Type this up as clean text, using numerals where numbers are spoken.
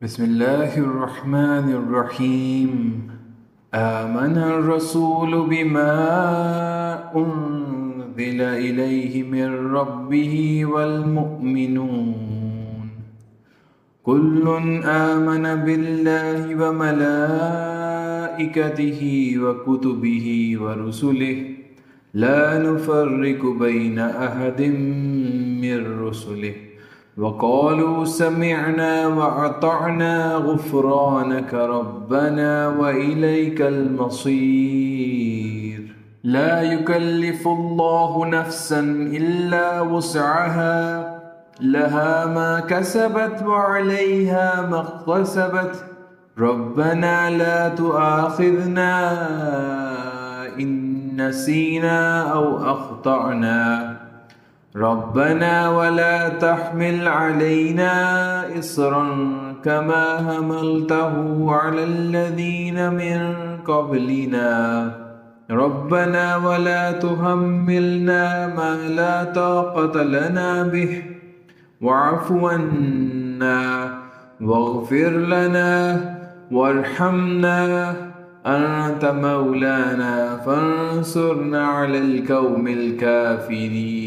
بسم الله الرحمن الرحيم. آمن الرسول بما أنزل إليه من ربه والمؤمنون كل آمن بالله وملائكته وكتبه ورسله لا نفرق بين أحد من رسله وقالوا سمعنا وأطعنا غفرانك ربنا وإليك المصير. لا يكلف الله نفسا إلا وسعها لها ما كسبت وعليها ما اكتسبت ربنا لا تؤاخذنا إن نسينا أو أخطأنا ربنا ولا تحمل علينا إصرا كما حملته على الذين من قبلنا ربنا ولا تحملنا ما لا طاقة لنا به واعف عنا واغفر لنا وارحمنا أنت مولانا فانصرنا على القوم الكافرين.